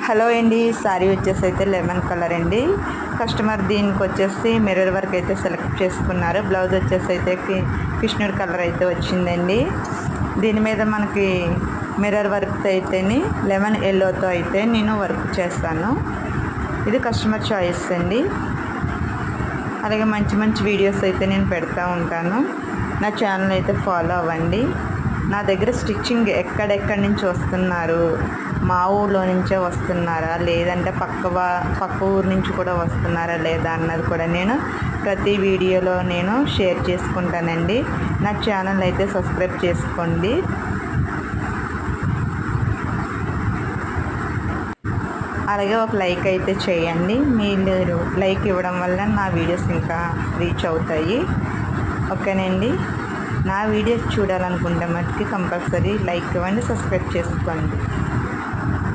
Hello అండి, sorry వచ్చేసి అయితే లెమన్ కలర్ అండి. కస్టమర్ దీనికి వచ్చేసి మిర్రర్ వర్క్ అయితే సెలెక్ట్ చేసుకున్నారు. బ్లౌజ్ వచ్చేసి అయితే కృష్ణుడి కలర్ అయితే వచ్చిందండి. దీని మీద మనకి మిర్రర్ వర్క్ అయితేని లెమన్ ఎల్లోతో అయితే నేను వర్క్ చేస్తాను. ఇది కస్టమర్ చాయిస్ అండి. అలాగే మంచి మంచి వీడియోస్ అయితే నేను పెడతా ఉంటాను. నా ఛానల్ అయితే ఫాలో అవ్వండి. నా దగ్గర స్టిచ్చింగ్ ఎక్కడెక్కడి నుంచి వస్తున్నారు, మా ఊళ్ళో నుంచే వస్తున్నారా లేదంటే పక్క ఊరు నుంచి కూడా వస్తున్నారా లేదా అన్నది కూడా నేను ప్రతి వీడియోలో నేను షేర్ చేసుకుంటానండి. నా ఛానల్ అయితే సబ్స్క్రైబ్ చేసుకోండి. అలాగే ఒక లైక్ అయితే చేయండి. మీరు లైక్ ఇవ్వడం వల్ల నా వీడియోస్ ఇంకా రీచ్ అవుతాయి. ఓకేనండి. నా వీడియోస్ చూడాలనుకుంటే మట్టుకి కంపల్సరీ లైక్ ఇవ్వండి, సబ్స్క్రైబ్ చేసుకోండి.